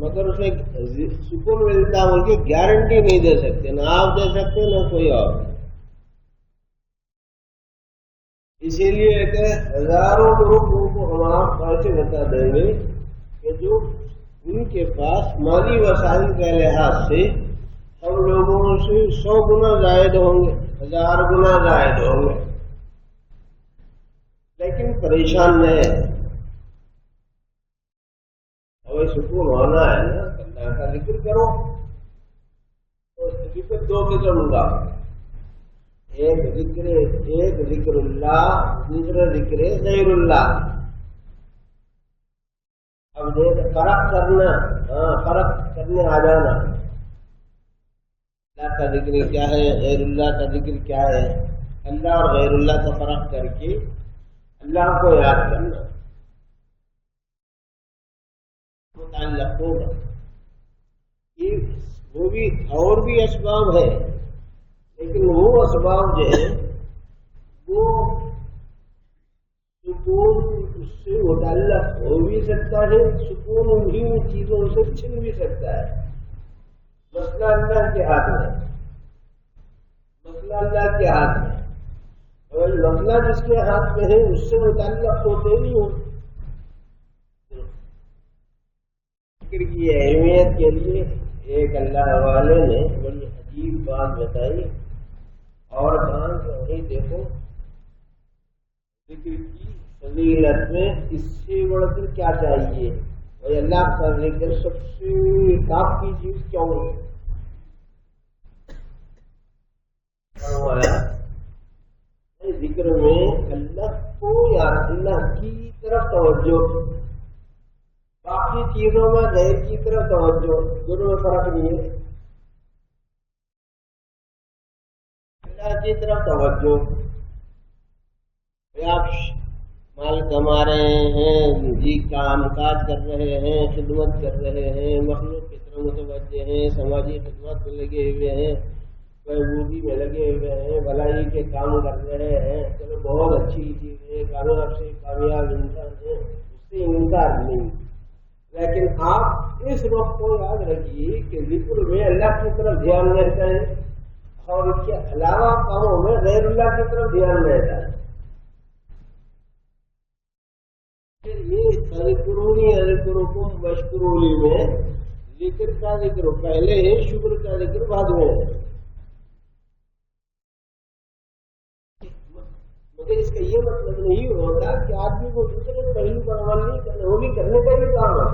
مگر اسے سکون ملتا ہے ان کی گارنٹی نہیں دے سکتے، نہ آپ دے سکتے نہ کوئی اور۔ اسی لیے کہ ہزاروں لوگوں کو ہم آپ ایسے بتا دیں گے کہ جو ان کے پاس مالی وسائل کے لحاظ سے ہم لوگوں سے 100 گنا زائد ہوں گے، 1000 گنا زائد ہوں گے، لیکن پریشان نہیں۔ ہمیں سکون ہونا ہے نا، اللہ کا ذکر کرو۔ تو ذکر 2 قسم کا، ایک ذکر اللہ، دوسرا ذکر غیر اللہ۔ اب دیکھ فرق کرنا، فرق کرنے آ جانا، اللہ کا ذکر کیا ہے، غیر اللہ کا ذکر کیا ہے، اللہ اور غیر اللہ کا فرق کر کے اللہ کو یاد کرنا متعلق ہوگا۔ وہ بھی اور بھی اسباب ہے، لیکن وہ اسباب جو ہے وہ سکون اس سے متعلق ہو بھی سکتا ہے، سکون انہیں چیزوں سے چھن بھی سکتا ہے۔ مسئلہ اللہ کے ہاتھ میں، مسئلہ اللہ کے ہاتھ میں، اور مسئلہ جس کے ہاتھ میں ہے اس سے متعلق ہوتے نہیں ہو۔ ذکر کی اہمیت کے لیے ایک اللہ والے نے بڑی عجیب بات بتائی، اور کہاں کہ وہی دیکھو ذکر کی فضیلت میں اس سے بڑھ کر کیا چاہیے، اور اللہ کا ذکر سب سے ٹاپ کی چیز کیوں ہے؟ ذکر میں اللہ کو یا اللہ کی طرف توجہ، باقی چیزوں میں غیر کی طرف توجہ، دونوں میں فرق نہیں ہے۔ اللہ کی طرف توجہ، آپ مال کما رہے ہیں جی، کام کاج کر رہے ہیں، خدمت کر رہے ہیں، مخلوق کی طرف متوجہ ہیں، سماجی خدمت میں لگے ہوئے ہیں، بہبودی میں لگے ہوئے ہیں، بھلائی کے کام کر رہے ہیں، چلو بہت اچھی چیز ہے، کامیاب سے کامیاب انسان ہے، اس سے انکار نہیں، لیکن آپ اس وقت کو یاد رکھیے کہ ذکر میں اللہ کی طرف دھیان رہتا ہے اور اس کے علاوہ کاموں میں غیر اللہ کی طرف دھیان رہتا ہے۔ یہ اذکرونی اذکرکم واشکرونی میں ذکر کا ذکر پہلے ہے، شکر کا ذکر بعد میں ہے۔ مگر اس کا یہ مطلب نہیں ہوتا کہ آدمی کو دوسرے پہلو پر عمل نہیں کرنا، وہ بھی کرنے کا بھی کام ہے،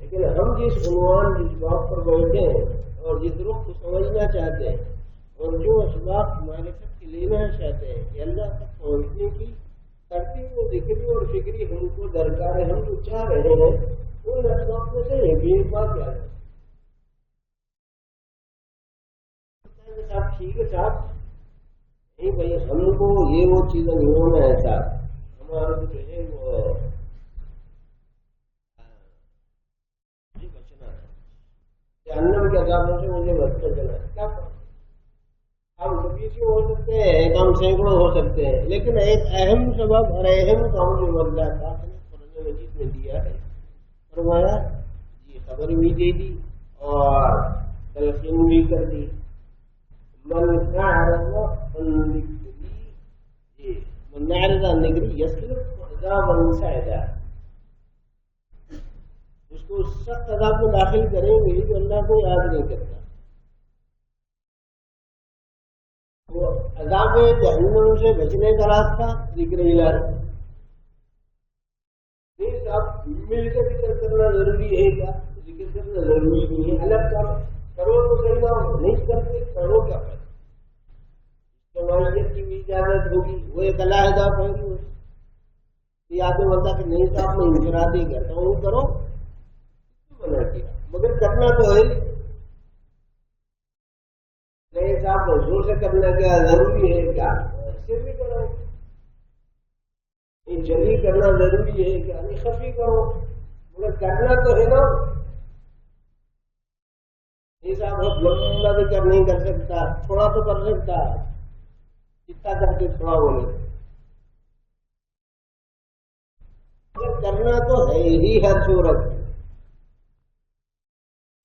لیکن ہم جس عنوان جس بات پر بیٹھے ہیں اور جس رخ کو سمجھنا چاہتے ہیں اور جو اسباب معرفت کے لینا چاہتے ہیں کہ اللہ تک پہنچنے کی ترتیب و ذکری اور فکری ہم کو درکار ہے، ہم جو چاہ رہے ہیں ان اسباب میں سے ایک بات یاد ہے۔ صاحب ٹھیک ہے صاحب، نہیں بھائی ہم کو یہ وہ چیزیں نہیں ہونا ہے صاحب، ہمارا جو ہے وہ بچنا ہے، جہنم کے عذابوں سے مجھے بچنا چلا ہے، کیا کروں؟ ہم کبھی سے ہو سکتے ہیں، ایک ہم سینکڑوں ہو سکتے ہیں، لیکن ایک اہم سبب اور اہم کام جو اللہ پاک نے قرآن مجید میں دیا ہے، فرمایا یہ خبر بھی دے دی اور تلقین بھی کر دی، من اعرض عن ذکری یسلک عذابا صعدا، اس کو سخت عذاب میں داخل کریں گے جو اللہ کو یاد نہیں کرتا۔ وہ عذاب جہنم سے بچنے کا راستہ ذکر الہی نہیں صاحب، مل کے ذکر کرنا ضروری ہے کیا؟ ذکر کرنا ضروری نہیں ہے، الگ کرو تو صحیح نہ ہو، نہیں کرتے کرو کیا کرتے، جماعیت کی بھی اجازت ہوگی، وہ ایک علیحدہ پہلو ہے۔ یہ آدمی بولتا کہ نہیں صاحب میں انفرادی کرتا ہوں، کرو منع کیا، مگر کرنا تو ہے نہیں صاحب، زور سے کرنا کیا ضروری ہے کیا؟ صرف بھی کرو، جلی کرنا ضروری ہے کیا؟ نہیں خفی کرو، مگر کرنا تو ہے نا۔ نہیں صاحب بہت لمبا بھی نہیں کر سکتا، تھوڑا تو کر سکتا، کتنا کر کے تھوڑا بولے، مگر کرنا تو ہے ہی ہر صورت۔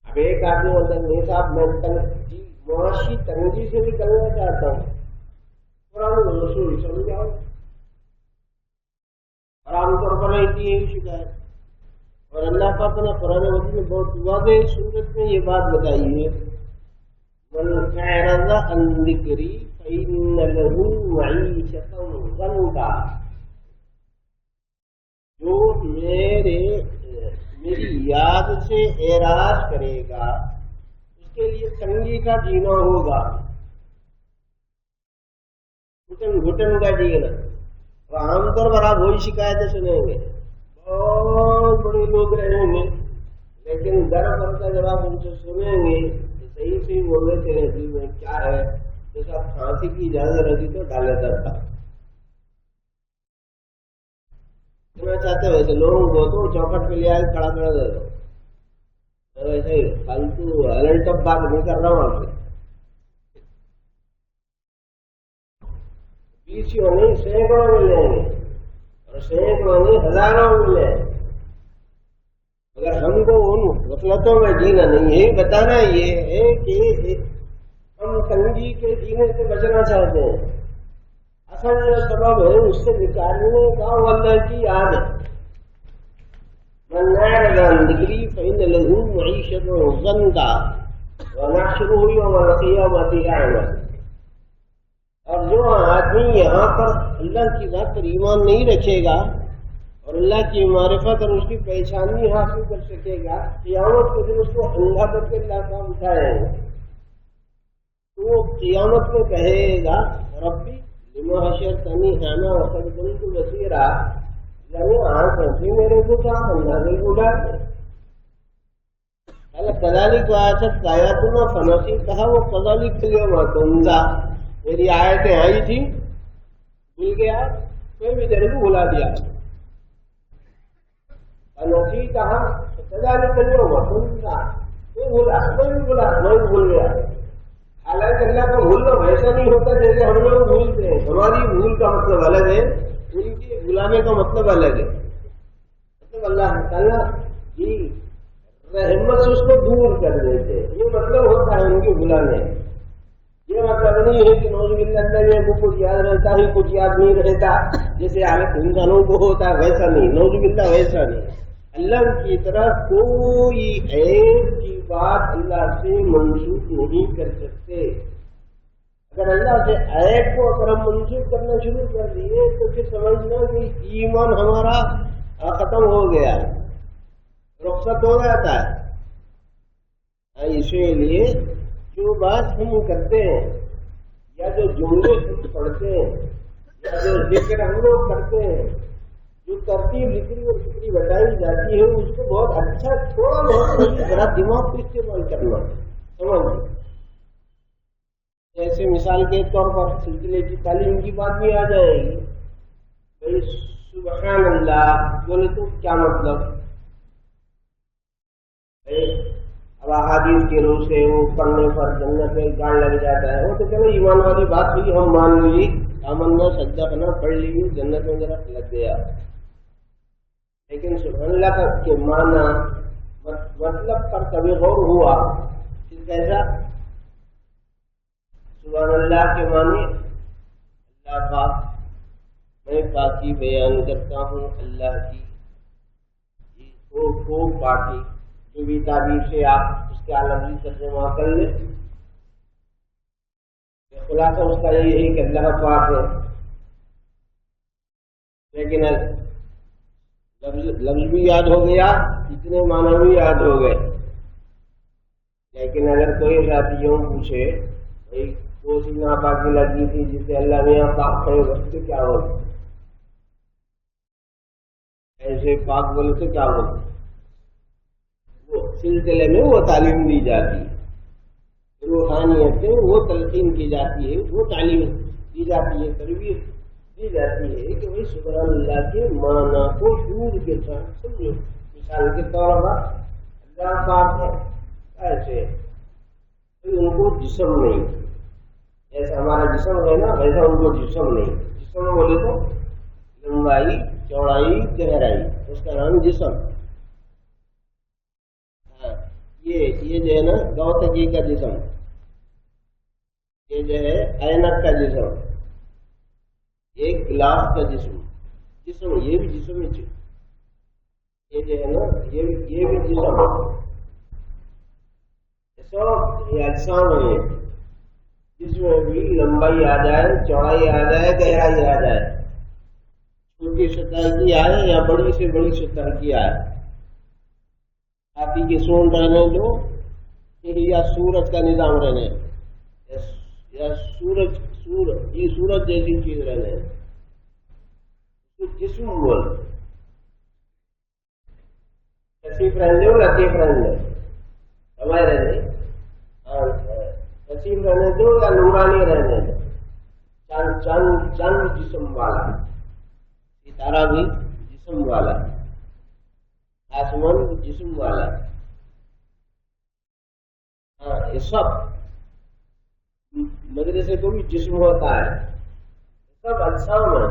اب ایک آدمی بولتا ہے نہیں صاحب میں معاشی تنگی سے نکلنا چاہتا ہوں، قرآن و رسول سمجھاؤ. اور عام طور پر رہتی ہے شکایت. اور اللہ پاک نے قرآن مجید میں بہت واضح صورت میں یہ بات بتائی ہے، من اعرض عن ذکری فإن له معیشة ضنکا. جو میری یاد سے اعراض کرے گا اس کے لیے تنگی کا جینا ہوگا، گھٹن کا جینا. اور عام طور پر آپ وہی شکایتیں سنیں گے، بہت بڑے لوگ رہے ہوں گے لیکن در بر کا جب آپ ان سے سنیں گے تو صحیح سے بول رہے تھے دل میں کیا ہے. جیسا پھانسی کی اجازت رہتی تو ڈال لیتا تھا. چاہتے ویسے لوگوں کو تو چوکٹ پہ لے آئے کھڑا کر دے دو. ویسے ہی فالتو الٹ ٹپ بات نہیں کر رہا ہوں آپ سے. 20 نہیں سینکڑوں ملیں گے اور سینکڑوں نہیں ہزاروں ملے. اگر ہم کو ان غفلتوں میں جینا نہیں ہے، بتانا یہ ہے کہ ہم تنگی کے جینے سے بچنا چاہتے ہیں. اصل جو سبب ہے اس سے نکالنے کا وہ اللہ کی یاد ہے. من اعرض عن ذکری فإن له معیشة ضنکا ونحشره یوم القیامة اعما. اور جو آدمی یہاں پر اللہ کی ذات پر ایمان نہیں رکھے گا اور اللہ کی معرفت اور اس کی پہچانی حاصل کر سکے گا، قیامت کے دن اس کو انگا کر کے اللہ کا اٹھائے گا تو وہ قیامت میں کہے گا ربی لما حشرتنی اعما وقد كنت بصیرا. یعنی آنکھیں تھی میرے کو کام اندازے کو ڈال دے. کذالک آیت آیاتنا فنسیتھا وکذالک اليوم تنسیٰ. میری آیتیں آئی تھی بھول گیا، کوئی بھی تیرے کو بھلا دیا. فنسیتھا کذالک اليوم تنسیٰ. کوئی بھولا، کوئی بھی بھولا، میں بھول گیا. حالانکہ اللہ کا بھولنا ویسا نہیں ہوتا جیسے ہم لوگ بھولتے ہیں. ہماری بھول کا مطلب الگ ہے، ان کے بھلانے کا مطلب الگ ہے. مطلب اللہ تعالیٰ کی رحمت سے اس کو دور کر دیتے، یہ مطلب ہوتا ہے ان کے بھلانے. یہ مطلب نہیں ہے کہ نوز باللہ اللہ کو کچھ یاد رہتا ہے کچھ یاد نہیں رہتا جیسے حالت انسانوں کو ہوتا ہے، ویسا نہیں. نوز باللہ ویسا نہیں. اللہ کی طرح کوئی عیب کی بات اللہ سے منسوخ نہیں کر سکتے. اگر اللہ سے عیب کو اگر ہم منسوخ کرنا شروع کر دیے تو پھر سمجھنا کہ ایمان ہمارا ختم ہو گیا، رخصت ہو جاتا ہے. اسی لیے جو بات ہم کرتے ہیں یا جو جملے ہم پڑھتے ہیں یا جو ذکر ہم لوگ کرتے ہیں، جو ترتیب ذکری اور فکری بتائی جاتی ہے اس کو بہت اچھا تھوڑا بہت ذرا دماغ کو استعمال کرنا سمجھ. جیسے مثال کے طور پر سلسلے کی تعلیم کی بات بھی آ جائے گی. بھائی سبحان اللہ بولے تو کیا مطلب؟ اب احادیث کے روح سے وہ پڑھنے پر جنت میں گاڑ لگ جاتا ہے، وہ تو چلو ایمان والی بات ہوئی، ہم مان لی، آمنا سجدہ کرنا پڑھ لی، جنت میں ذرا لگ گیا. لیکن سبحان اللہ کا کے معنی مطلب پر کبھی غور ہوا پھر کیسا؟ سبحان اللہ کے معنی اللہ پاک، میں پاکی بیان کرتا ہوں اللہ کی، خوب پاکی جو بھی تعبیر سے آپ اس کے عالمی ترجمہ کر لیں. خلاصہ اس کا یہ ہے کہ اللہ پاک ہے. لیکن لفظ بھی یاد ہو گیا، اتنے معنی بھی یاد ہو گئے. لیکن اگر کوئی ساتھیوں پوچھے بھائی وہ سی ناپاکی لگی تھی جسے اللہ نے یہاں پاک کرے اس سے کیا ہوگا، ایسے پاک بولے تو کیا ہوگا؟ وہ سلسلے میں وہ تعلیم دی جاتی ہے، روحانیت سے وہ تلقین کی جاتی ہے، وہ تعلیم دی جاتی ہے، تربیت دی جاتی ہے کہ بھائی سبحان اللہ کے معنی کو شعور کے ساتھ سمجھو. مثال کے طور پر اللہ پاک ہے ایسے ان کو جسم نہیں، جیسا ہمارا جسم ہے نا ویسا ان کو جسم نہیں. جسم بولے تو لمبائی چوڑائی گہرائی، اس کا نام جسم. یہ جو ہے نا گوتکی کا جسم، یہ جو ہے اینک کا جسم، ایک گلاس کا جسم، یہ بھی جسم ہی، یہ جو ہے نا یہ بھی جسم، سب یہ اجسام ہے، جس میں بھی لمبائی آ جائے، چوڑائی آ جائے، گہرائی آ جائے، چھوٹی سطح کی آئے یا بڑی سے بڑی سطح کی آئے، ہاتھی کی سونڈ رہنے دو یا سورج کا نظام رہنے یا سورج جیسی چیز رہنے، جسم بول کثیف رہنے دو، لطیف رہنے دو، سمجھ رہنے، کثیف رہنے دو یا نورانی رہنے دو، چند جسم والا، ستارہ بھی جسم والا، آسمان جسم والا، یہ سب مدرسے کو بھی جسم ہوتا ہے، سب اجسام ہے،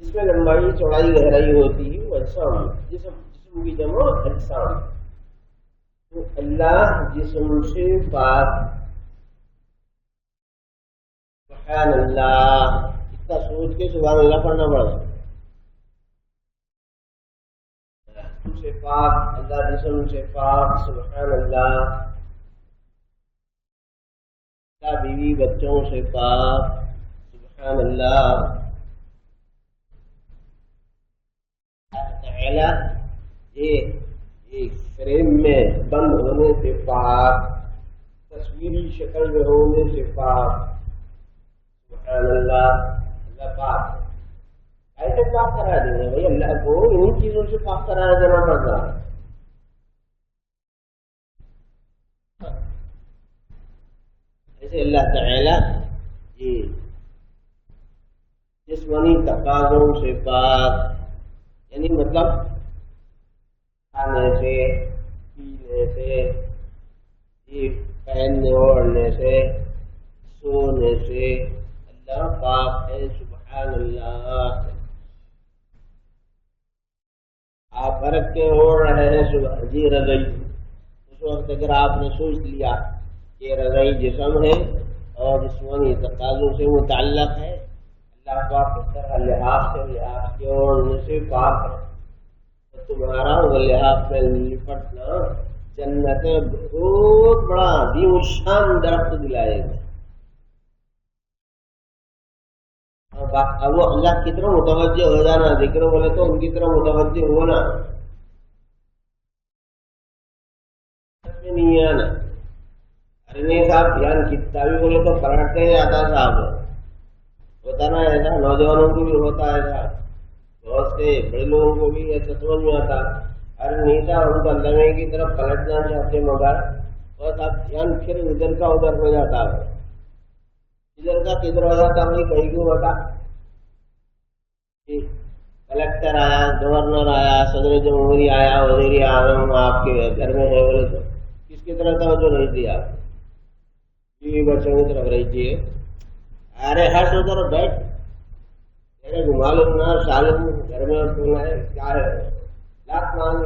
جس میں لمبائی چوڑائی گہرائی ہوتی ہے وہ اجسام، جسم کی جمع اجسام، تو اللہ جسم سے پاک، سبحان اللہ، اتنا سوچ کے سبحان اللہ پڑھنا پڑا، جسم سے پاک، اللہ جسم سے پاک، سبحان اللہ، بیوی بچوں سے پاک، سبحان اللہ، یہ فریم میں بند ہونے سے پاک، تصویری شکل میں ہونے سے پاک، سبحان اللہ، اللہ پاک، ایسے پاک کرا دیں گے بھائی، اللہ کو انہیں چیزوں سے پاک کرایا جانا پڑتا ہے، ایسے اللہ تعالی یہ جسمانی تقاضوں سے پاک، یعنی مطلب کھانے سے، پینے سے، یہ پہننے اوڑھنے سے، سونے سے، اللہ پاک ہے، سبحان اللہ، آپ برق کے اوڑھ رہے ہیں جی رضائی، اس وقت اگر آپ نے سوچ لیا کہ رضائی جسم ہے اور جسمانی تقاضوں سے متعلق ہے، اللہ پاک اس طرح لحاظ کے اوڑھنے سے پاک ہے، تو تمہارا وہ لحاظ میں لپٹنا جنت میں بہت بڑا عظیم الشان درخت دلائے گا، اب وہ اللہ کی طرح متوجہ ہو جانا، ذکر بولے تو ان کی طرح متوجہ ہونا، نہیں آنا، ارے نہیں صاحب دھیان کتنا بھی بولے تو پلٹتے ہی آتا صاحب، ہوتا نا ایسا، نوجوانوں کو بھی ہوتا ہے ایسا، بہت سے بڑے لوگوں کو بھی ایسا سمجھ میں آتا، ارے نہیں صاحب ہم تو اللہ کی طرف پلٹنا چاہتے مگر بس اب دھیان پھر ادھر کا ادھر ہو جاتا ہے، ادھر کا کدھر ہو جاتا ہے کہیں کیوں ہوتا، کلیکٹر آیا، گورنر آیا، صدر جمہوریہ آیا، وزیر اعظم آپ کے گھر میں ہے بولے تو کس کی طرح توجہ نہیں دیا، بیوی بچوں کی طرف رہی تھی، ارے ہٹ ادھر بیٹھ، میرے گھما لوں نا سالم گھر میں ہے کیا ہے، لاکھ مانگ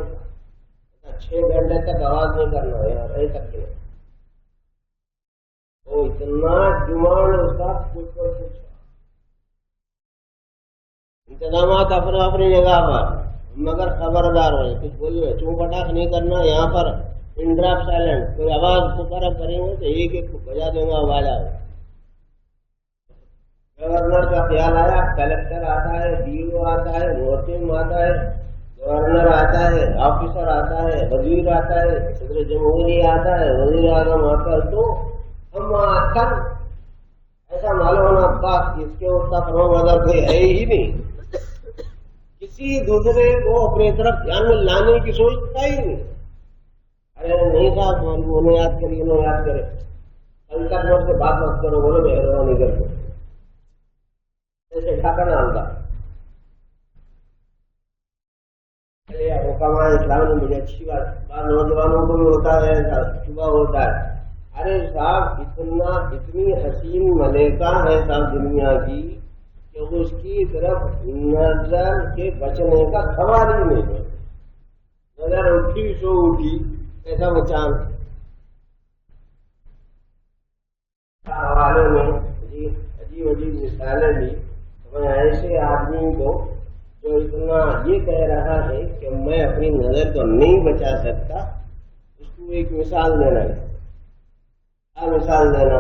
6 گھنٹے تک آواز نہیں کرنا ہے یار، رہ سکتے وہ اتنا ڈیمانڈ اس کا کچھ انتظامات اپنی جگہ پر، مگر خبردار ہو کچھ بولیے، چون پٹاخ نہیں کرنا، یہاں پر انڈراپ سائلنٹ، کوئی آواز پکارا کریں گے تو ایک ایک بجا دوں گا آواز آئے، گورنر کا خیال آیا، کلیکٹر آتا ہے، ڈیو آتا ہے، محتم آتا ہے، گورنر آتا ہے، آفیسر آتا ہے، وزیر آتا ہے، صدر جمہوریہ آتا ہے، وزیر اعظم آتا ہے، تو ہم اکثر ایسا معلوم ہونا پاک اس کے اوپر مدد کوئی ہے ہی نہیں، کسی دوسرے کو اپنی طرف دھیان میں لانے کی سوچتا ہی نہیں، ارے نہیں صاحب انہیں یاد کریے، انہیں یاد کرے، کل تک میں سے بات مت کرو، بولو مہربانی کر کے، ایسے ڈھاکہ نہ ہوگا، حکام اسلام نے مجھے اچھی بات، نوجوانوں کو بھی ہوتا ہے صبح ہوتا ہے، ارے صاحب اتنی حسین ملکہ ہے صاحب دنیا کی کہ اس کی طرف نظر کے بچنے کا سوال ہی نہیں ہے، نظر اٹھی سو اٹھی، کیسا مچان حوالے میں عجیب عجیب مثالیں دی. ایسے آدمی کو جو اتنا یہ کہہ رہا ہے کہ میں اپنی نظر کو نہیں بچا سکتا، اس کو ایک مثال دینا ہے. مثال دینا،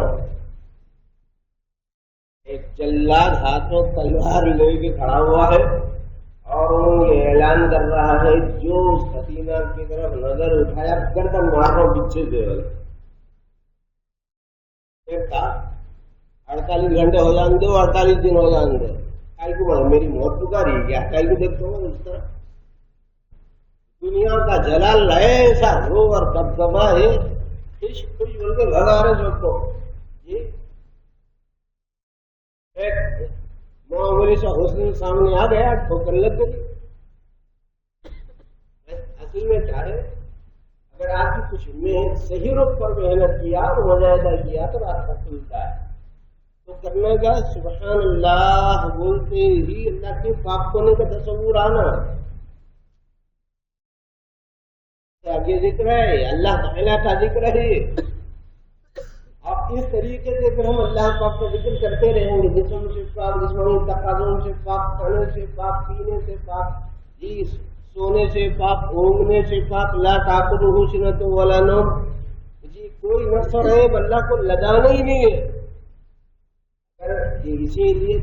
ایک جلاد ہاتھوں تلوار لے کے کھڑا ہوا ہے اور وہ یہ اعلان کر رہا ہے جو اس حسینہ کی طرف نظر اٹھایا گردن مارو پیچھے سے. 48 گھنٹے ہو جان دو، 48 دن ہو جان دو، میری موت پکاری کیا کل کو دیکھتا ہوں اس طرح. دنیا کا جلال ایسا رو اور دبدبا ہے، خوش خوش بول کے بھگا رہے سب کو. معمولی سا حسن سامنے آ گیا، ٹھوکر لگ گئی. اصل میں کیا ہے، اگر آپ کی کچھ میں صحیح رخ پر محنت کیا اور مجاہدہ کیا تو راستہ کھلتا ہے. تو کرنے کا سبحان اللہ بولتے ہی اللہ کے پاک ہونے کا تصور آنا. یہ ذکر ہے، اللہ تعالیٰ کا ذکر ہے. آپ اس طریقے سے پھر ہم اللہ پاک کا ذکر کرتے رہیں گے، جسم سے پاک، جسمانی تقاضوں سے پاک، کھانے سے پاک، پینے سے پاک، جی سونے سے پاک، اونگنے سے پاک. لا تأخذہ سنۃ ولا نوم، جی کوئی نفس اور عیب اللہ کو لگانا ہی نہیں ہے. اسی لیے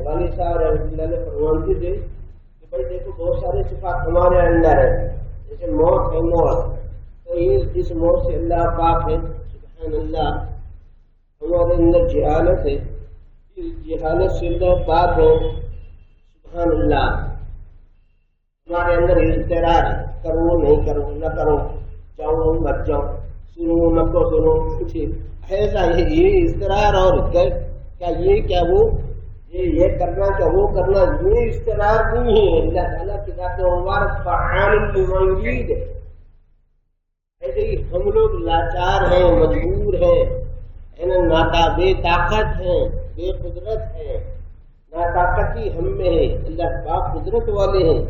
والی صاحب رحمۃ اللہ نے فرماتے تھے کہ بھائی دیکھو بہت سارے صفات ہمارے اندر ہے، جیسے موت ہے. موت تو اس موت سے اللہ پاک ہے، سبحان اللہ. ہمارے اندر جہالت ہے، جہالت سے اللہ پاک ہے، سبحان اللہ. ہمارے اندر اضطرار ہے، کروں نہیں کروں، نہ کروں، جاؤں مت جاؤں، سنوں نہ کو سنوں، کچھ ایسا یہ اضطرار. اور کیا یہ کیا وہ یہ کرنا کیا وہ کرنا، یہ اضطرار نہیں ہے. اللہ تعالیٰ کی ذات مبارک فعال لما یرید. ایسے ہی ہم لوگ لاچار ہیں، مجبور ہیں، بے طاقت ہیں، بے قدرت ہیں. ناطاقتی ہم میں ہے، اللہ پاک قدرت والے ہیں.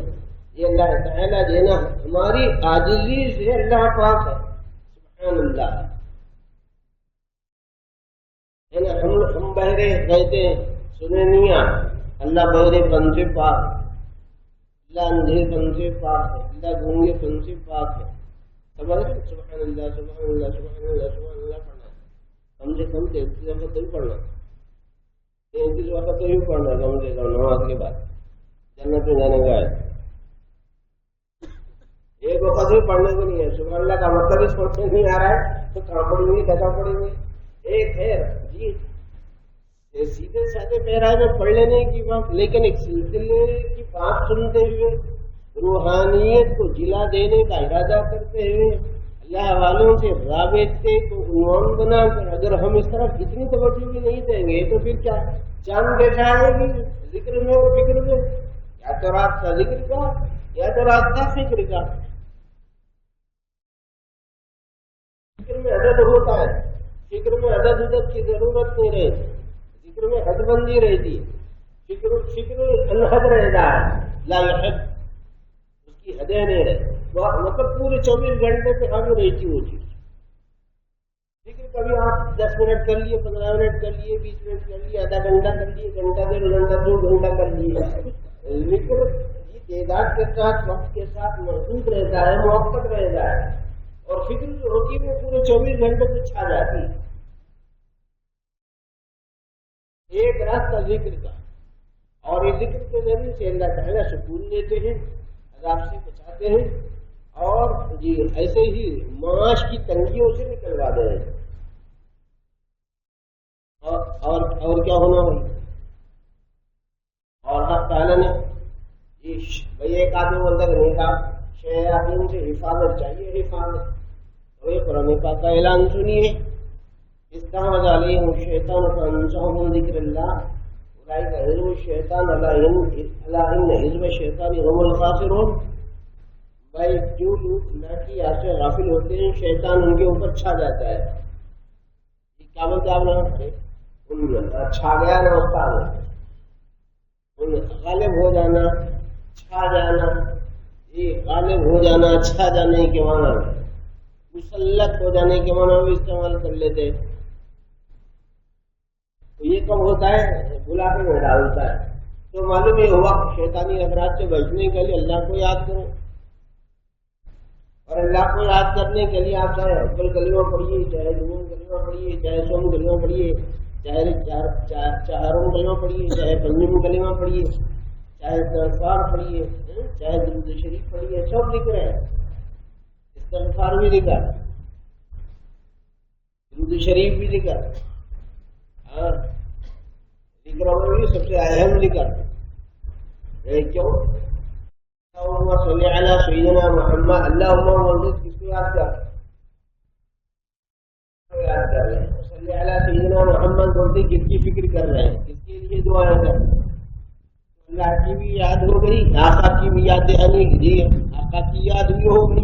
یہ اللہ تعالیٰ جو ہے نا ہماری عاجزی سے اللہ پاک ہے، سبحان اللہ. ہم بہرے کہتے ہیں سنے نہیں اللہ بہرے پن سے پاک، اللہ اندھے پن سے پاک ہے، اللہ گونگے پن سے پاک ہے. سبحان اللہ سبحان اللہ سبحان اللہ سبحان اللہ پڑھنا کم سے کم 33 وقت تو ہی پڑھنا، 33 وقت تو ہی پڑھنا کم سے کم نماز کے بعد. جنت میں جانے کا ہے، ایک وقت بھی پڑھنے کو نہیں ہے. سبحان اللہ کا مطلب اس وقت نہیں آ رہا ہے تو کہاں پڑھیں گے، کیسا پڑھیں گے. ایک ہے جی سیدھے سادے پیراج میں پڑھ لینے کی بات، لیکن ایک سلسلے کی بات سنتے ہوئے روحانیت کو جلا دینے کا ارادہ کرتے ہوئے اللہ والوں سے رابطے کو عنوان بنا کر اگر ہم اس طرف اتنی توجہ بھی نہیں دیں گے تو پھر کیا چاند بیٹھا آئے گی ذکر میں اور فکر میں. یا تو راستہ ذکر کا یا تو راستہ فکر کا. فکر میں عدد ہوتا ہے، فکر میں عدد عدد کی ضرورت نہیں رہتی، فکر میں حد بندی رہتی ہے. فکر الحد رہتا ہے، لا یحد، اس کی حدیں نہیں رہتی. مطلب پورے 24 گھنٹے پہ آگے رہتی وہ چیز. فکر کبھی آپ 10 منٹ کر لیے، 15 منٹ کر لیے، 20 منٹ کر لیے، آدھا گھنٹہ کر لیے، گھنٹہ 1.5 گھنٹہ 2 گھنٹہ کر لیے. فکر یہ تعداد کے ساتھ وقت کے ساتھ محدود رہتا ہے، موقت رہتا ہے. اور فکر جو ہوتی ہے وہ پورے 24 گھنٹے پہ چھا جاتی ہے. ایک راستہ ذکر کا، اور اس ذکر کے ذریعے سے اللہ تعالیٰ سکون دیتے ہیں، عذاب سے بچاتے ہیں، اور جی ایسے ہی معاش کی تنگیوں سے نکلوا دیں. اور کیا ہونا ہے. اور اللہ تعالیٰ نے بھائی ایک آدمی بولتا کہ نہیں کہا شیاطین سے حفاظت چاہیے، حفاظت. تو یہ قرآن پاک کا اعلان سنیے، استحوذ علیہم الشیطان فانساہم ذکر اللہ اولئک حزب الشیطان الا ان حزب الشیطان هم الخاسرون. بھائی جو لوگ اللہ کی یاد سے غافل ہوتے ہیں شیطان ان کے اوپر چھا جاتا ہے. کیا بولتے آپ نے چھا گیا نا استاد، غالب ہو جانا، چھا جانا، یہ غالب ہو جانا، چھا جانے کے معنی. مسلط ہو جانے کے معنی بھی استعمال کر لیتے ہیں. تو یہ کب ہوتا ہے؟ بلانے میں ڈالتا ہے. تو معلوم یہ ہوا شیطانی اثرات سے بچنے کے لیے اللہ کو یاد کرو. اور اللہ کو یاد کرنے کے لیے آپ چاہے افضل کلمہ پڑھیے، چاہے جنون کلمہ پڑھیے، چاہے سوم کلمہ پڑھیے، چاہے چہاروں کلمہ پڑھیے، چاہے پنجم کلمہ پڑھیے، چاہے استغفار پڑھیے، چاہے درود شریف پڑھیے، سب ذکر ہے. استغفار بھی ذکر، درود شریف بھی ذکر، ذکروں میں بھی سب سے اہم ذکر. کیوں؟ اللہم صلی علی سیدنا محمد. اللہم مولد کس کو یاد کر رہے ہیں؟ صلی علی سیدنا محمد بولتے کس کی فکر کر رہے ہیں؟ کس کے لیے دعائیں کر رہے ہیں؟ اللہ کی بھی یاد ہو گئی، آقا کی بھی یاد آنی جی، آقا کی یاد بھی ہو گئی.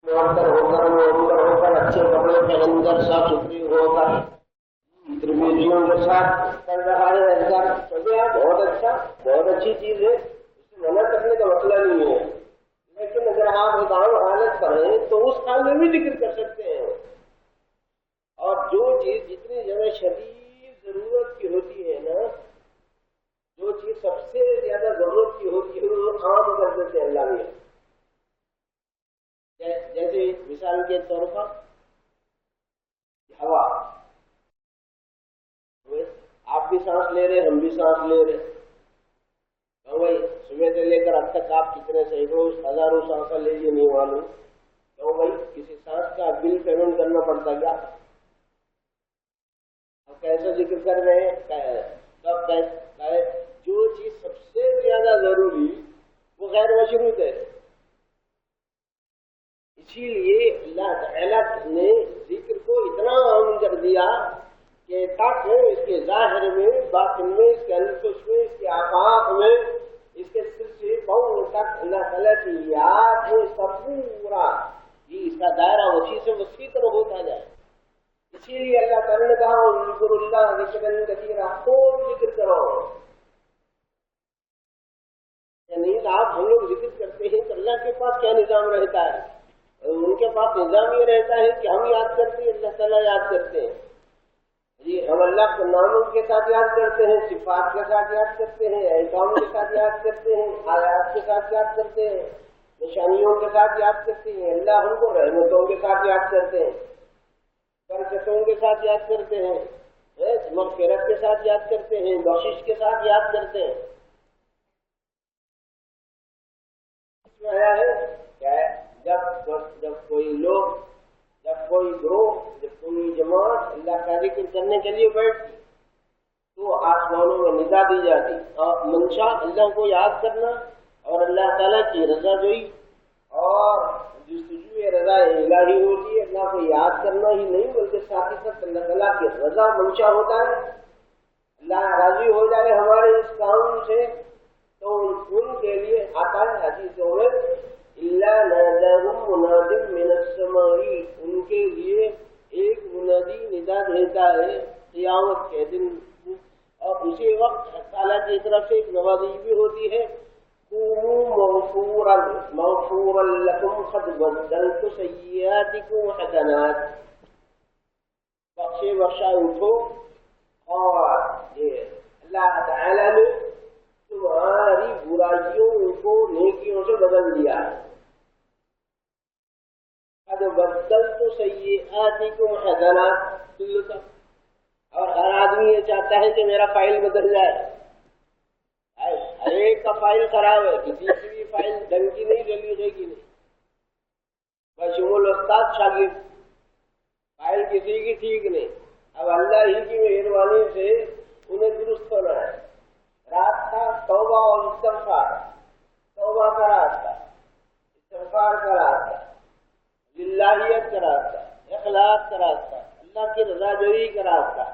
ہو کر اچھے کپڑے پہن کر صاف ستھری ہو کر ترمیزیوں کے ساتھ کر رہا ہے. بہت اچھا، بہت اچھی چیز ہے، اسے منع کرنے کا مسئلہ نہیں ہے. لیکن اگر آپ ادام حالت کریں تو اس حال میں بھی ذکر کر سکتے ہیں. اور جو چیز جتنی جگہ شدید ضرورت کی ہوتی ہے نا، جو چیز سب سے زیادہ ضرورت کی ہوتی ہے وہ عام کر دیتے ہیں اللہ میں. جیسے مثال کے طور پر ہوا، آپ بھی سانس لے رہے، ہم بھی سانس لے رہے. تو بھائی صبح سے لے کر اب تک آپ کتنے سینکڑوں ہزاروں سانس لے لیے نہیں معلوم. تو بھائی کسی سانس کا بل پیمنٹ کرنا پڑتا کیا؟ اب کیسے ذکر کر رہے ہیں؟ سب جو چیز سب سے زیادہ ضروری وہ غیر مشروط ہے. اسی لیے اللہ تعالیٰ نے ذکر کو اتنا عام کر دیا کہ تاکہ اس کے ظاہر میں، باطن میں، اس کے انفس میں، اس کے آفاق میں، اس کے سر سے پاؤں تک اللہ تعالیٰ کی یاد میں اس کا پورا یہ اس کا دائرہ وسیع سے وسیع تر ہوتا جائے. اسی لیے اللہ تعالیٰ نے کہا ذکر اللہ ذکرا کثیرا، خوب ذکر کرو. یعنی آپ ہم لوگ ذکر کرتے ہیں تو اللہ کے پاس کیا نظام رہتا ہے؟ ان کے پاس نظام یہ رہتا ہے کہ ہم یاد کرتے ہیں، اللہ تعالیٰ یاد کرتے ہیں. جی ہم اللہ کے ناموں کے ساتھ یاد کرتے ہیں، صفات کے ساتھ یاد کرتے ہیں، احکام کے ساتھ یاد کرتے ہیں، آیات کے ساتھ یاد کرتے ہیں، نشانیوں کے ساتھ یاد کرتے ہیں. اللہ ہم کو رحمتوں کے ساتھ یاد کرتے ہیں، برکتوں کے ساتھ یاد کرتے ہیں، مغفرت کے ساتھ یاد کرتے ہیں، بخشش کے ساتھ یاد کرتے ہیں. اس میں آیا ہے کیا؟ جب کوئی لوگ، جب کوئی گروہ، جب کوئی جماعت اللہ کا ذکر کرنے کے لیے بیٹھتی تو آسمانوں میں ندا دی جاتی. اور منشا اللہ کو یاد کرنا اور اللہ تعالیٰ کی رضا جوئی اور جستجو رضا الہی ہوتی ہے. اللہ کو یاد کرنا ہی نہیں بلکہ ساتھ ہی ساتھ اللہ تعالیٰ کی رضا منشا ہوتا ہے. اللہ راضی ہو جائے ہمارے اس کام سے تو ان کے لیے آتا ہے حدیثوں میں اللہ ناداہم مناد من السماء، ان کے لیے ایک منادی ندا دیتا ہے قیامت کے دن. اور اسی وقت تعالیٰ کی طرف سے ایک نوازش بھی ہوتی ہے مغفورا لکم قد بدلت سیئاتکم حسنات، بخشا اٹھو اور یہ اللہ تعالیٰ نے تمہاری برائیوں کو نیکیوں سے بدل دیا ہے. قد بدلت سیئاتکم حسنات. اور ہر آدمی یہ چاہتا ہے کہ میرا فائل بدل جائے. ہر ایک کا فائل خراب ہے، کسی کی بھی فائل ڈھنگ کی نہیں، ڈلی کی نہیں. بشمول استاد شاگرد فائل کسی کی ٹھیک نہیں. اب اللہ ہی کی مہربانی سے انہیں درست ہونا ہے. راستہ توبہ اور استغفار، توبہ کا راستہ، استغفار کا راستہ، للہیت کا راستہ، اخلاص کا راستہ، اللہ کی رضا جوئی کا راستہ.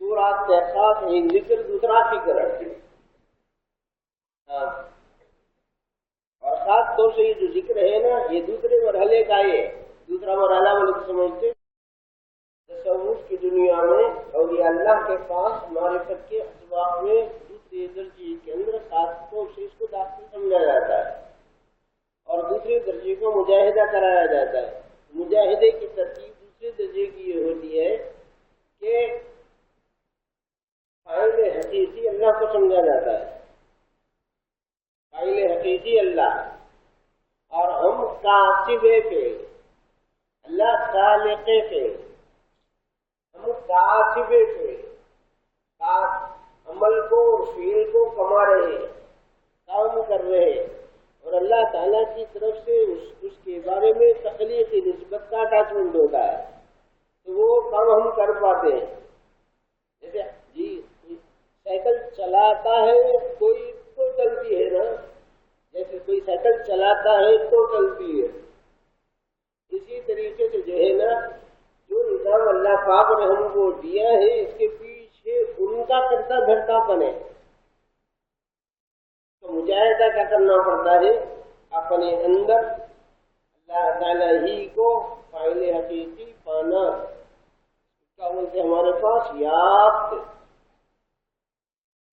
دو راستے خاص، ایک ذکر دوسرا فکر. اور خاص طور سے یہ جو ذکر ہے نا، یہ دوسرے مرحلے کا ہے. دوسرا مرحلہ بولے سمجھتے تصوف کی دنیا میں اولیاء اللہ کے پاس معرفت کے اسباق میں دوسرے درجے کے اندر خاص طور سے اس کو داخل سمجھا جاتا ہے اور دوسرے درجے کو مجاہدہ کرایا جاتا ہے. مجاہدے کی ترتیب دوسرے درجے کی یہ ہوتی ہے کہ فاعل حقیقی اللہ کو سمجھا جاتا ہے، فاعل حقیقی اللہ، اور ہم کاسب فعل، اللہ خالق فعل، ہم کاسب فعل، عمل کو فعل کو کما رہے ہیں، کام کر رہے ہیں، اور اللہ تعالیٰ کی طرف سے اس کے بارے میں تخلیقی نسبت کا اٹیچمنٹ ہوتا ہے، تو وہ کام ہم کر پاتے ہیں۔ جیسے جی سائیکل چلاتا ہے کوئی تو چلتی ہے نا، جیسے کوئی سائیکل چلاتا ہے تو چلتی ہے، اسی طریقے سے جو ہے نا جو نظام اللہ پاک نے ہم کو دیا ہے اس کے پیچھے ان کا کرتا دھرتا پن ہے، تو مجاہدہ کیا کرنا پڑتا ہے اپنے اندر اللہ تعالیٰ ہی کو فاعل حقیقی پانا، کیا بولتے ہمارے پاس یافت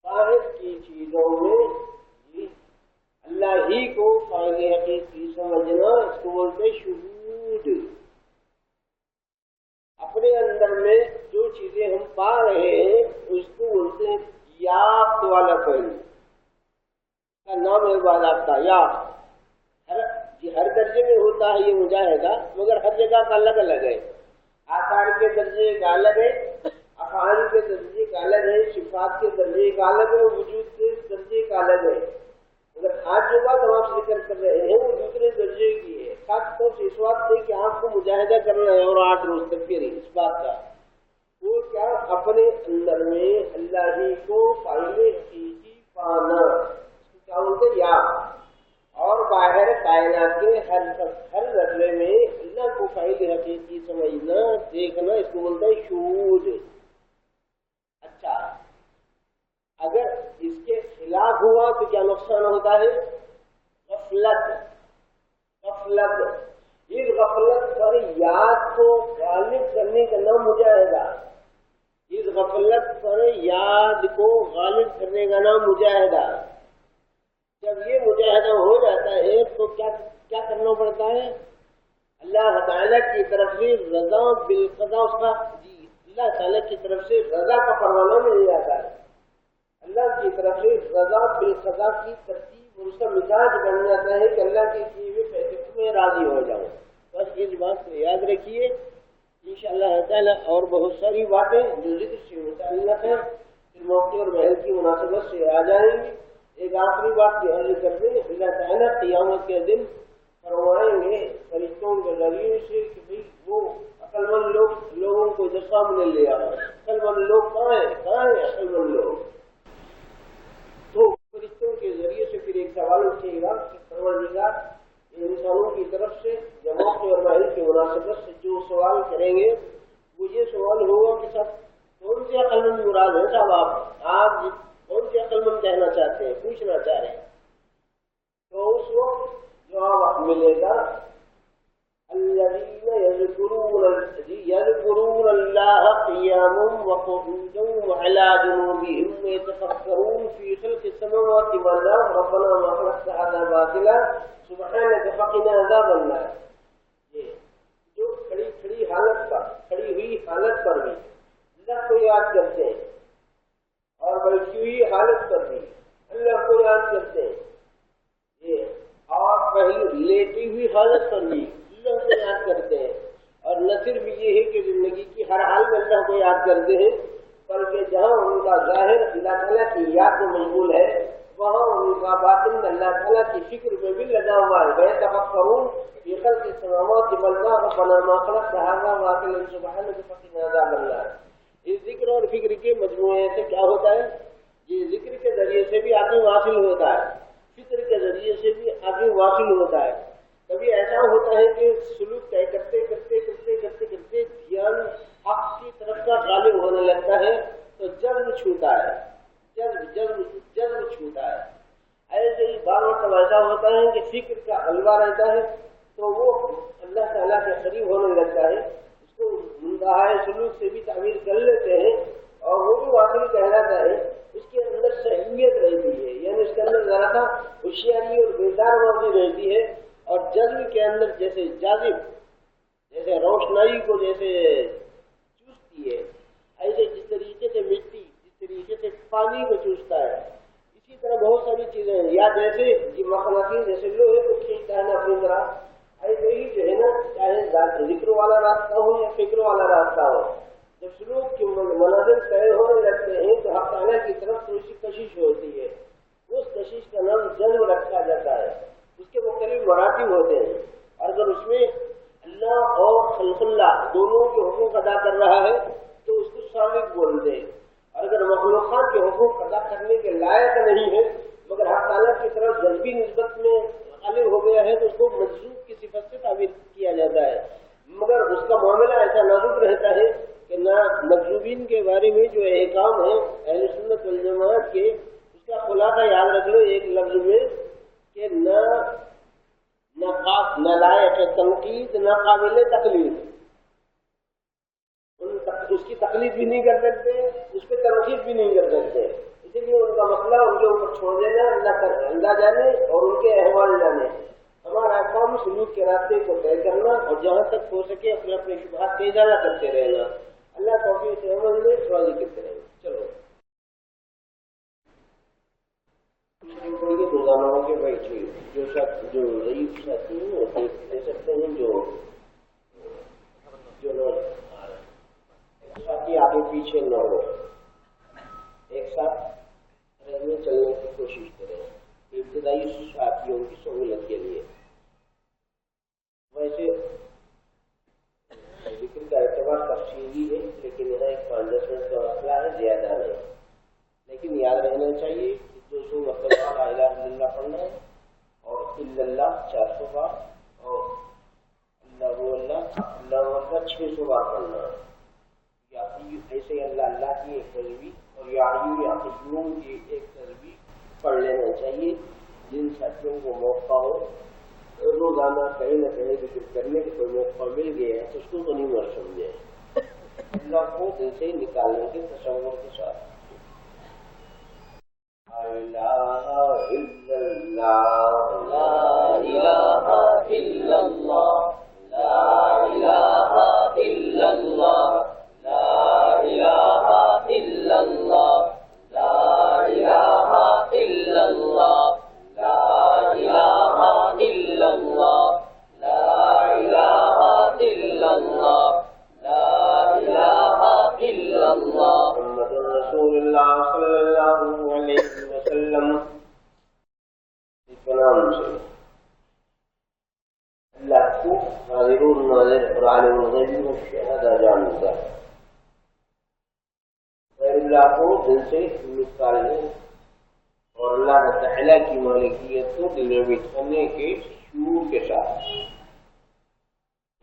باہر کی چیزوں میں اللہ ہی کو فاعل حقیقی سمجھنا، اس کو بولتے شہود۔ اپنے اندر میں جو چیزیں ہم پا رہے ہیں اس کو بولتے ہیں یافت والا پہلو، کا نام ہے بعد آپ کا یافت۔ ہر درجے میں ہوتا ہے یہ مجاہدہ، مگر ہر جگہ کا الگ الگ ہے، آثار کے درجے کا الگ ہے، افعال کے درجے کا الگ ہے، صفات کے درجے کا الگ ہے، وجود کے درجے کا الگ ہے، مگر آج جو بات ہم آپ سے ذکر کر رہے ہیں وہ دوسرے درجے کی ہے، خاص طور سے اس بات سے کہ آپ کو مجاہدہ کرنا ہے اور 8 روز تک پھر اس بات کا وہ کیا اپنے اندر میں اللہ ہی کو فاعل حقیقی پانا، اس کو کیا بولتے یا، اور باہر کائنات کے ہر ذرے میں اللہ کو فاعل حقیقی سمجھنا دیکھنا، اس کو بولتا ہے شہود۔ اچھا اگر اس کے خلاف ہوا تو کیا نقصان ہوتا ہے؟ غفلت۔ غفلت، اس غفلت پر یاد کو غالب کرنے کا نام مجاہدہ، اس غفلت پر یاد کو غالب کرنے کا نام مجاہدہ۔ جب یہ مجاہدہ ہو جاتا ہے تو کیا کرنا پڑتا ہے؟ اللہ تعالیٰ کی طرف سے رضا بالقضاء، اس کا اللہ تعالیٰ کی طرف سے رضا کا پروانہ مل جاتا ہے، اللہ کی طرف سے رضا بالقضاء کی ترتیب اور اس کا مزاج بن جاتا ہے کہ اللہ کے کیے ہوئے فیصلے میں راضی ہو جاؤ۔ بس اس بات کو یاد رکھیے، انشاءاللہ تعالیٰ اور بہت ساری باتیں جو ذکر سے متعلق ہیں پھر موقع اور محل کی مناسبت سے آ جائیں گی۔ ایک آخری بات بھی عرض کر دیں، اللہ تعالیٰ قیامت کے دن فرمائیں گے فرشتوں کے ذریعے سے کہ بھئی وہ عقل مند لوگوں کو ادھر سامنے لے آؤ، عقل مند لوگ کہاں ہیں عقل مند لوگ؟ تو فرشتوں کے ذریعے سے پھر ایک سوال اٹھے گا کہ پروردگار انسانوں کی طرف سے یا موقع اور محل کی مناسبت سے جو سوال کریں گے وہ یہ سوال ہوگا کہ سب کون سے عقل مند مراد ہے صاحب، آپ کون سے عقل مند کہنا چاہتے ہیں، پوچھنا چاہ رہے ہیں؟ تو اس وقت جواب ملے گا الذين يذكرون الله قياما وقعودا وعلى جنوبهم ويتفكرون في خلق السماوات والارض ربنا ما خلقت هذا باطلا سبحانك فقنا عذاب النار۔ یہ جو کھڑی ہوئی حالت پر بھی اللہ کو یاد کرتے ہیں اور بیٹھی ہوئی حالت پر بھی اللہ کو یاد کرتے ہیں، یہ اور پہلی لیٹی ہوئی حالت پر بھی اللہ کو یاد کرتے ہیں، اور نہ صرف یہ ہے کہ زندگی کی ہر حال میں اللہ کو یاد کرتے ہیں بلکہ جہاں ان کا ظاہر اللہ تعالیٰ کی یاد میں مشغول ہے وہاں ان کا باطن اللہ تعالیٰ کی فکر میں بھی لگا ہوا ہے۔ وَيَتَفَكَّرُونَ فِي خَلْقِ السَّمَاوَاتِ وَالْأَرْضِ رَبَّنَا مَا خَلَقْتَ هَذَا بَاطِلًا سُبْحَانَكَ فَقِنَا عَذَابَ النَّارِ۔ اس ذکر اور فکر کے مجموعے سے کیا ہوتا ہے؟ یہ ذکر کے ذریعے سے بھی آدمی واصل ہوتا ہے، فکر کے ذریعے سے بھی آدمی واصل ہوتا ہے۔ کبھی ایسا ہوتا ہے کہ سلوک طے کرتے دھیان حق کی طرف کا غالب ہونے لگتا ہے تو جذب چھوٹا ہے، جذب چھوٹا ہے۔ ایسے ہی بار مطلب ایسا ہوتا ہے کہ فکر کا حلوہ رہتا ہے تو وہ اللہ تعالیٰ کے قریب ہونے لگتا ہے، اس کو منتہائے سلوک سے بھی تعبیر کر لیتے ہیں اور وہ بھی واقعی کہلاتا ہے۔ اس کے اندر صحیحیت رہتی ہے، یعنی اس کے اندر ذرا سا ہوشیاری اور بیدار موقع رہتی ہے، اور جذب کے اندر جیسے جیسے روشنائی کو جیسے چوستی ہے، ایسے جس طریقے سے مٹی جس طریقے سے پانی کو چوستا ہے، اسی طرح بہت ساری چیزیں ہیں. یا جیسے مخلوقی جیسے لوہے کو کھینچتا ہے نا اپنی طرح، ایسے ہی جو ہے نا چاہے ذکر والا راستہ ہو یا فکر والا راستہ ہو، جب سلوک کے مناظر طے ہونے لگتے ہیں تو حق تعالیٰ کی طرف تھوڑی سی کشش ہوتی ہے. اس کشش کا نام جذب رکھا جاتا ہے. اس کے مختلف مراتب ہوتے ہیں، اور اگر اس میں اللہ اور خلق اللہ دونوں کے حقوق ادا کر رہا ہے تو اس کو سابق بولتے ہیں، اور اگر مخلوقات کے حقوق ادا کرنے کے لائق نہیں ہے مگر حق تعالیٰ کی طرف جذبی نسبت میں غالب ہو گیا ہے تو اس کو مجذوب کی صفت سے تعبیر کیا جاتا ہے. مگر اس کا معاملہ ایسا نازک رہتا ہے کہ نہ مجذوبین کے بارے میں جو احکام ہیں اہل سنت والجماعت کے، اس کا خلاصہ یاد رکھ لو ایک لفظ میں کہ نہ لائق تنقید نہ قابل تقلید. اس کی تقلید بھی نہیں کر سکتے، اس پہ تنقید بھی نہیں کر سکتے. اسی لیے ان کا مسئلہ ان کے اوپر چھوڑ دینا، اللہ جانے اور ان کے احوال جانے. ہمارا کام سلوک کے راستے کو طے کرنا اور جہاں تک ہو سکے اپنے اپنے شبہات کا ازالہ کرتے رہنا. اللہ توفیق سے عمل میں سوال کرتے رہنا. چلو روزانہ ہو کے بیٹھیے. جو ضعیف ساتھی ہیں وہ دے سکتے ہیں، جو ساتھی آگے پیچھے نہ ہو، ایک ساتھ رہنے چلنے کی کوشش کریں ابتدائی ساتھیوں کی سہولت کے لیے. ویسے ذکر کا اعتبار تفصیلی ہے لیکن یہاں ایک 5-10 منٹ کا مسئلہ ہے، زیادہ نہیں. لیکن یاد رہنا چاہیے کہ 200 مرتبہ لا الہ الا اللہ پڑھنا ہے اور الا اللہ 400 بار اور اللہ اللہ 600 بار پڑھنا ہے. یا ایسے اللہ اللہ کی ایک تسبیح اور یا قیوم کی ایک تسبیح پڑھ لینا چاہیے. جن ساتھیوں کو موقع ہو روزانہ کہیں نہ کہیں ذکر کرنے کا کوئی موقع مل گیا ہے تو اس کو غنیمت سمجھے، اللہ کو دل سے نکالنے کے تصور کے ساتھ. لا الہ الا اللہ لا الہ الا اللہ لا الہ الا اللہ لا الہ الا اللہ لا الہ الا اللہ لا الہ الا اللہ لا الہ الا اللہ لا الہ الا اللہ محمد رسول اللہ صلی اللہ علیہ وسلم. اس نام سے اللہ کو حاضر ناظر اور عالم الغیب والشہادہ جانتا ہے. غیر اللہ کو دل سے نکالنے اور اللہ تعالیٰ کی مالکیت کو دل میں بٹھانے کے شعور کے ساتھ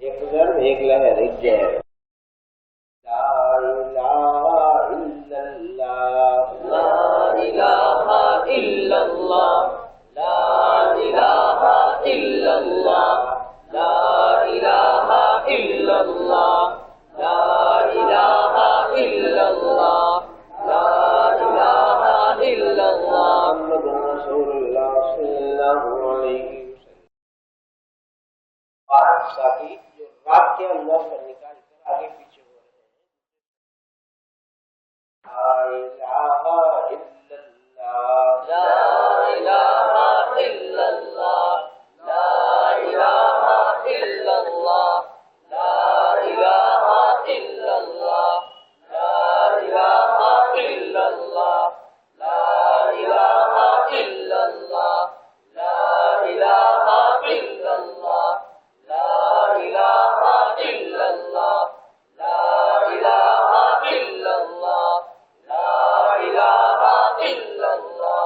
ایک نظر ایک لہر ایک جہر. لا الہ الا اللہ لا الہ الا اللہ لا الہ الا اللہ لا الہ الا اللہ لا الہ الا اللہ لا الہ الا اللہ محمد رسول اللہ صلی اللہ علیہ وسلم. اور ساتھی جو رات کے اندر سے نکال کر آگے پیچھے ہو رہے ہیں، لا الہ الا اللہ لا الہ الا اللہ لا الہ الا اللہ لا الہ الا اللہ لا الہ الا اللہ لا الہ الا اللہ لا الہ الا اللہ لا الہ الا اللہ لا الہ الا اللہ لا الہ الا اللہ